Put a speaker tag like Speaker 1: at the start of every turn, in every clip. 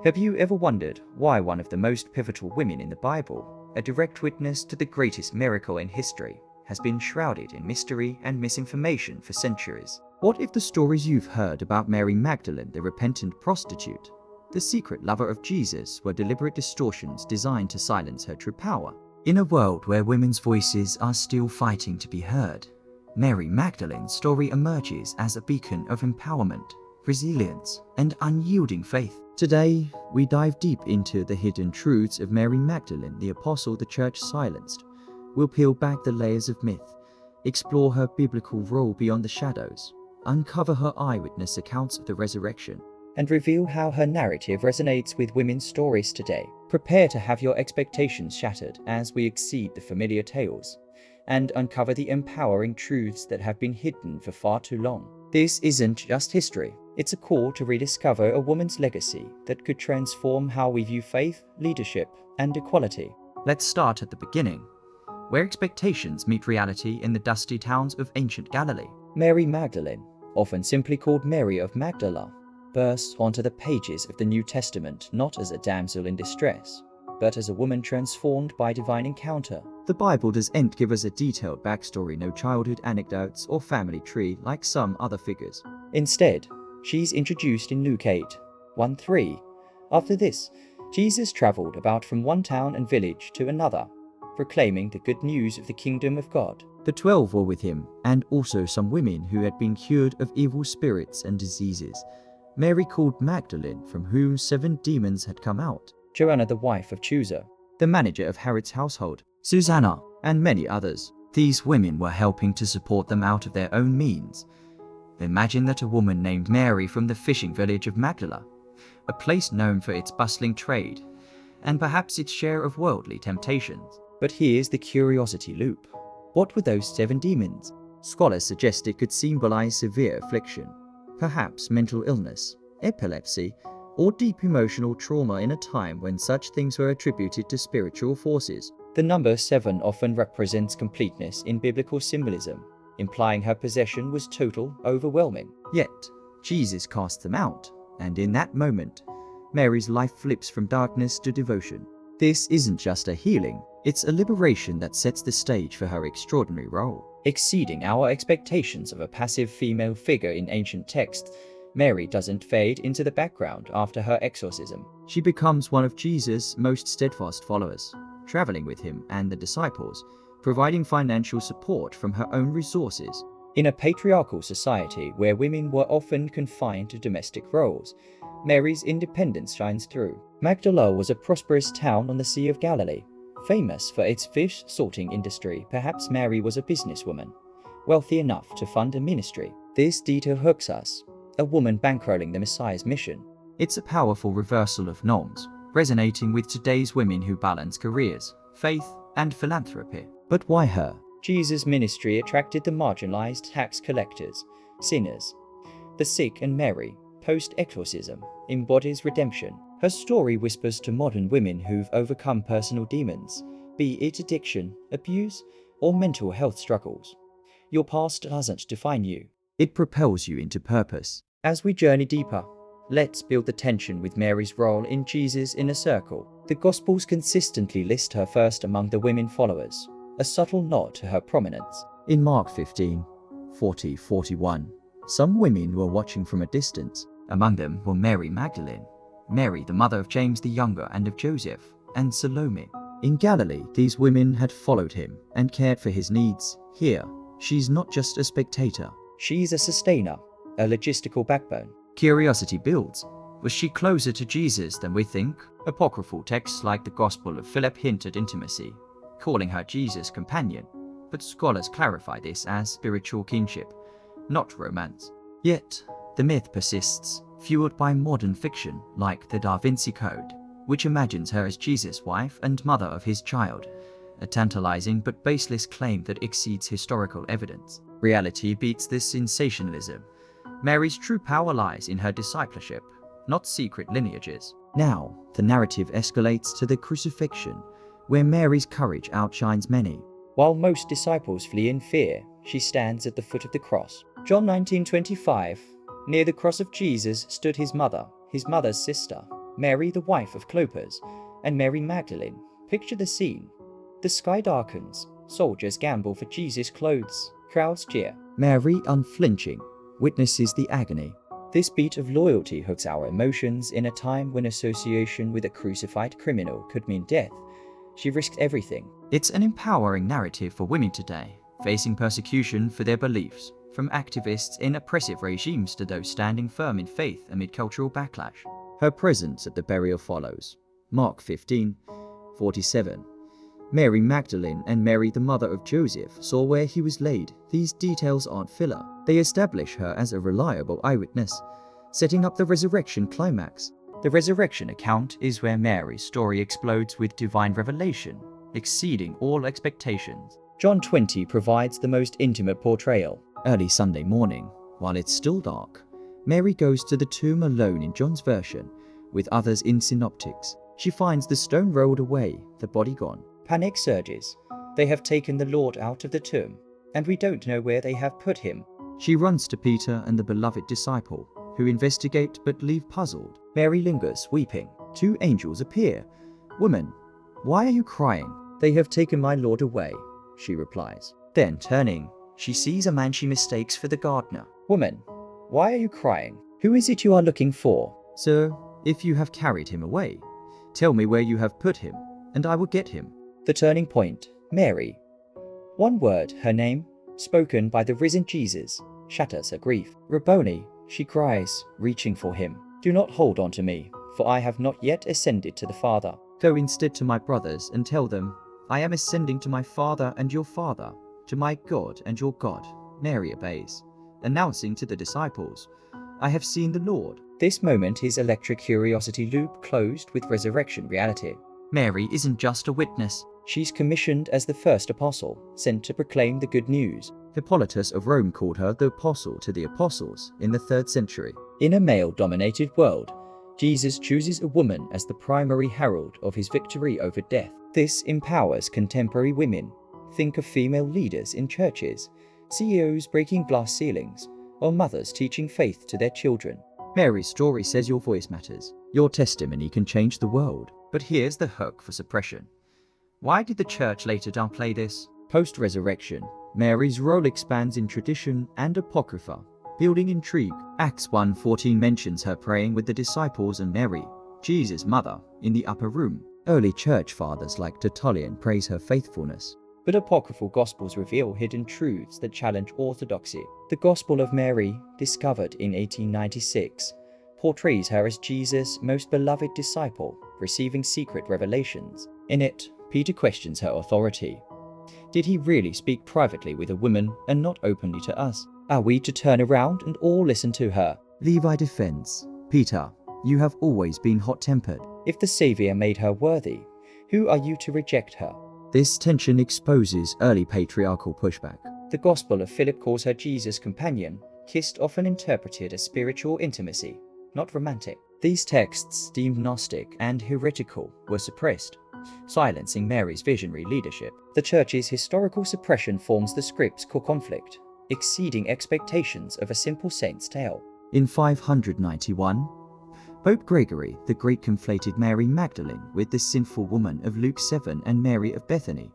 Speaker 1: Have you ever wondered why one of the most pivotal women in the Bible, a direct witness to the greatest miracle in history, has been shrouded in mystery and misinformation for centuries? What if the stories you've heard about Mary Magdalene, the repentant prostitute, the secret lover of Jesus, were deliberate distortions designed to silence her true power? In a world where women's voices are still fighting to be heard, Mary Magdalene's story emerges as a beacon of empowerment, resilience, and unyielding faith. Today, we dive deep into the hidden truths of Mary Magdalene, the apostle the church silenced. We'll peel back the layers of myth, explore her biblical role beyond the shadows, uncover her eyewitness accounts of the resurrection, and reveal how her narrative resonates with women's stories today. Prepare to have your expectations shattered as we exceed the familiar tales and uncover the empowering truths that have been hidden for far too long. This isn't just history. It's a call to rediscover a woman's legacy that could transform how we view faith, leadership, and equality. Let's start at the beginning, where expectations meet reality in the dusty towns of ancient Galilee. Mary Magdalene, often simply called Mary of Magdala, bursts onto the pages of the New Testament not as a damsel in distress, but as a woman transformed by divine encounter. The Bible doesn't give us a detailed backstory, no childhood anecdotes or family tree like some other figures. Instead, she's introduced in Luke 8:1-3. After this, Jesus traveled about from one town and village to another, proclaiming the good news of the kingdom of God. The 12 were with him, and also some women who had been cured of evil spirits and diseases. Mary called Magdalene, from whom 7 demons had come out, Joanna the wife of Chusa, the manager of Herod's household, Susanna, and many others. These women were helping to support them out of their own means. Imagine that a woman named Mary from the fishing village of Magdala, a place known for its bustling trade, and perhaps its share of worldly temptations. But here's the curiosity loop. What were those 7 demons? Scholars suggest it could symbolize severe affliction, perhaps mental illness, epilepsy, or deep emotional trauma in a time when such things were attributed to spiritual forces. The number 7 often represents completeness in biblical symbolism, implying her possession was total, overwhelming. Yet, Jesus cast them out, and in that moment, Mary's life flips from darkness to devotion. This isn't just a healing, it's a liberation that sets the stage for her extraordinary role. Exceeding our expectations of a passive female figure in ancient texts, Mary doesn't fade into the background after her exorcism. She becomes one of Jesus' most steadfast followers, traveling with him and the disciples, providing financial support from her own resources. In a patriarchal society where women were often confined to domestic roles, Mary's independence shines through. Magdala was a prosperous town on the Sea of Galilee, famous for its fish sorting industry. Perhaps Mary was a businesswoman, wealthy enough to fund a ministry. This detail hooks us. A woman bankrolling the Messiah's mission. It's a powerful reversal of norms, resonating with today's women who balance careers, faith, and philanthropy. But why her? Jesus' ministry attracted the marginalized, tax collectors, sinners, the sick, and Mary, post-exorcism, embodies redemption. Her story whispers to modern women who've overcome personal demons, be it addiction, abuse, or mental health struggles. Your past doesn't define you. It propels you into purpose. As we journey deeper, let's build the tension with Mary's role in Jesus' inner circle. The Gospels consistently list her first among the women followers, a subtle nod to her prominence. In Mark 15:40-41, some women were watching from a distance. Among them were Mary Magdalene, Mary the mother of James the Younger and of Joseph, and Salome. In Galilee, these women had followed him and cared for his needs. Here, she's not just a spectator. She's a sustainer, a logistical backbone. Curiosity builds. Was she closer to Jesus than we think? Apocryphal texts like the Gospel of Philip hint at intimacy, calling her Jesus' companion, but scholars clarify this as spiritual kinship, not romance. Yet, the myth persists, fueled by modern fiction like the Da Vinci Code, which imagines her as Jesus' wife and mother of his child, a tantalizing but baseless claim that exceeds historical evidence. Reality beats this sensationalism. Mary's true power lies in her discipleship, not secret lineages. Now, the narrative escalates to the crucifixion, where Mary's courage outshines many. While most disciples flee in fear, she stands at the foot of the cross. John 19:25, near the cross of Jesus stood his mother's sister, Mary the wife of Clopas, and Mary Magdalene. Picture the scene. The sky darkens, soldiers gamble for Jesus' clothes, crowds cheer. Mary, unflinching, witnesses the agony. This beat of loyalty hooks our emotions in a time when association with a crucified criminal could mean death. She risked everything. It's an empowering narrative for women today, facing persecution for their beliefs, from activists in oppressive regimes to those standing firm in faith amid cultural backlash. Her presence at the burial follows. Mark 15:47. Mary Magdalene and Mary the mother of Joseph saw where he was laid. These details aren't filler. They establish her as a reliable eyewitness, setting up the resurrection climax. The resurrection account is where Mary's story explodes with divine revelation, exceeding all expectations. John 20 provides the most intimate portrayal. Early Sunday morning, while it's still dark, Mary goes to the tomb alone in John's version, with others in synoptics. She finds the stone rolled away, the body gone. Panic surges. They have taken the Lord out of the tomb, and we don't know where they have put him. She runs to Peter and the beloved disciple, who investigate but leave puzzled. Mary lingers, weeping. Two angels appear. "Woman, why are you crying?" "They have taken my Lord away," she replies. Then, turning, she sees a man she mistakes for the gardener. "Woman, why are you crying? Who is it you are looking for?" "Sir, if you have carried him away, tell me where you have put him, and I will get him." The turning point. Mary. One word, her name, spoken by the risen Jesus, shatters her grief. "Rabboni," she cries, reaching for him. "Do not hold on to me, for I have not yet ascended to the Father. Go instead to my brothers and tell them, I am ascending to my Father and your Father, to my God and your God." Mary obeys, announcing to the disciples, "I have seen the Lord." This moment is electric curiosity loop closed with resurrection reality. Mary isn't just a witness. She's commissioned as the first apostle, sent to proclaim the good news. Hippolytus of Rome called her the apostle to the apostles in the 3rd century. In a male-dominated world, Jesus chooses a woman as the primary herald of his victory over death. This empowers contemporary women. Think of female leaders in churches, CEOs breaking glass ceilings, or mothers teaching faith to their children. Mary's story says your voice matters. Your testimony can change the world. But here's the hook for suppression. Why did the church later downplay this? Post-resurrection, Mary's role expands in tradition and apocrypha, building intrigue. Acts 1:14 mentions her praying with the disciples and Mary, Jesus' mother, in the upper room. Early church fathers like Tertullian praise her faithfulness. But apocryphal gospels reveal hidden truths that challenge orthodoxy. The Gospel of Mary, discovered in 1896, portrays her as Jesus' most beloved disciple, receiving secret revelations. In it, Peter questions her authority. Did he really speak privately with a woman and not openly to us? Are we to turn around and all listen to her? Levi defends, "Peter, you have always been hot-tempered. If the Savior made her worthy, who are you to reject her?" This tension exposes early patriarchal pushback. The Gospel of Philip calls her Jesus' companion, kissed often interpreted as spiritual intimacy, not romantic. These texts, deemed Gnostic and heretical, were suppressed, silencing Mary's visionary leadership. The Church's historical suppression forms the script's core conflict, exceeding expectations of a simple saint's tale. In 591, Pope Gregory the Great conflated Mary Magdalene with the sinful woman of Luke 7 and Mary of Bethany,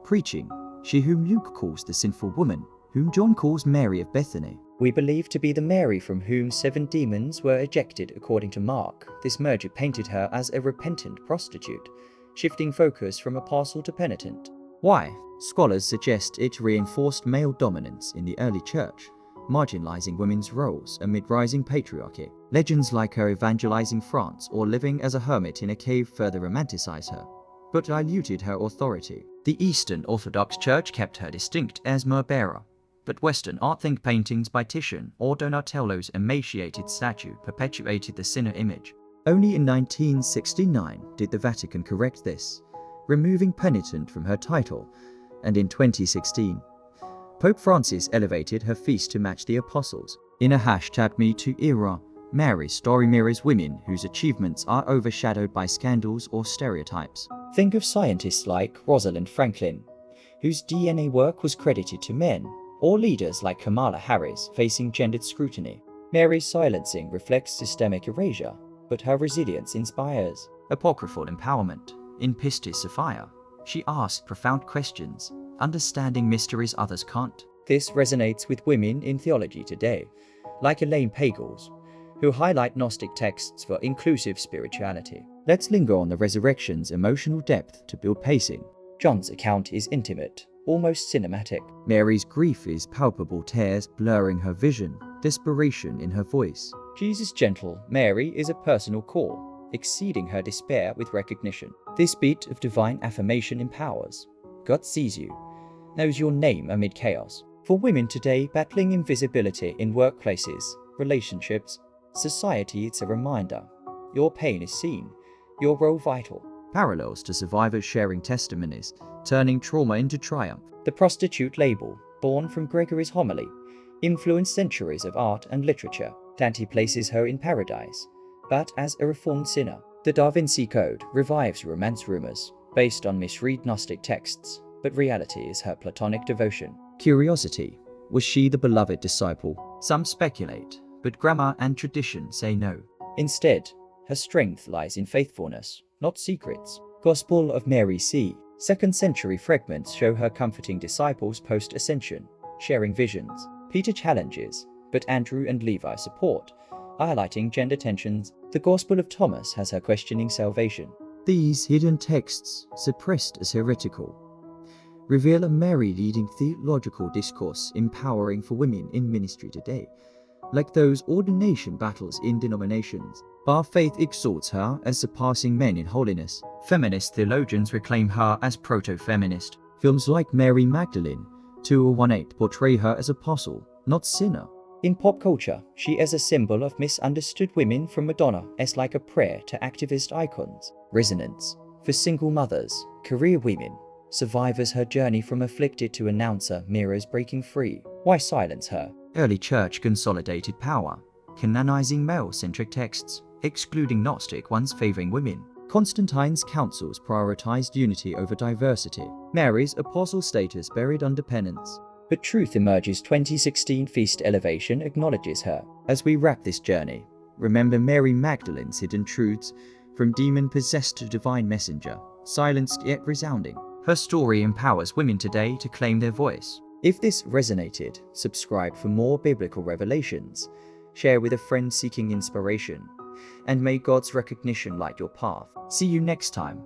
Speaker 1: preaching, "She whom Luke calls the sinful woman, whom John calls Mary of Bethany, we believe to be the Mary from whom 7 demons were ejected according to Mark." This merger painted her as a repentant prostitute, shifting focus from apostle to penitent. Why? Scholars suggest it reinforced male dominance in the early church, marginalizing women's roles amid rising patriarchy. Legends like her evangelizing France or living as a hermit in a cave further romanticize her, but diluted her authority. The Eastern Orthodox Church kept her distinct as myrrh-bearer, but Western art-think paintings by Titian or Donatello's emaciated statue perpetuated the sinner image. Only in 1969 did the Vatican correct this, removing penitent from her title, and in 2016, Pope Francis elevated her feast to match the apostles. In a #MeToo era, Mary's story mirrors women whose achievements are overshadowed by scandals or stereotypes. Think of scientists like Rosalind Franklin, whose DNA work was credited to men, or leaders like Kamala Harris facing gendered scrutiny. Mary's silencing reflects systemic erasure, but her resilience inspires. Apocryphal empowerment. In Pistis Sophia, she asked profound questions, understanding mysteries others can't. This resonates with women in theology today, like Elaine Pagels, who highlight Gnostic texts for inclusive spirituality. Let's linger on the resurrection's emotional depth to build pacing. John's account is intimate, almost cinematic. Mary's grief is palpable, tears blurring her vision, desperation in her voice. Jesus' gentle Mary is a personal call, exceeding her despair with recognition. This beat of divine affirmation empowers. God sees you, knows your name amid chaos. For women today battling invisibility in workplaces, relationships, society, it's a reminder. Your pain is seen, your role vital. Parallels to survivors sharing testimonies, turning trauma into triumph. The prostitute label, born from Gregory's homily, influenced centuries of art and literature. Dante places her in paradise, but as a reformed sinner. The Da Vinci Code revives romance rumors, based on misread Gnostic texts, but reality is her platonic devotion. Curiosity. Was she the beloved disciple? Some speculate, but grammar and tradition say no. Instead, her strength lies in faithfulness, not secrets. Gospel of Mary c. 2nd century fragments show her comforting disciples post-ascension, sharing visions. Peter challenges, but Andrew and Levi support, highlighting gender tensions. The Gospel of Thomas has her questioning salvation. These hidden texts, suppressed as heretical, reveal a Mary-leading theological discourse empowering for women in ministry today. Like those ordination battles in denominations, our faith exalts her as surpassing men in holiness. Feminist theologians reclaim her as proto-feminist. Films like Mary Magdalene 2018 portray her as apostle, not sinner. In pop culture, she is a symbol of misunderstood women, from Madonna as like a prayer to activist icons. Resonance. For single mothers, career women, survivors, her journey from afflicted to announcer mirrors breaking free. Why silence her? Early church consolidated power, canonizing male-centric texts, excluding Gnostic ones favoring women. Constantine's councils prioritized unity over diversity. Mary's apostle status buried under penance. But Truth Emerges 2016 Feast Elevation acknowledges her. As we wrap this journey, remember Mary Magdalene's hidden truths, from demon-possessed to divine messenger, silenced yet resounding. Her story empowers women today to claim their voice. If this resonated, subscribe for more biblical revelations, share with a friend seeking inspiration, and may God's recognition light your path. See you next time.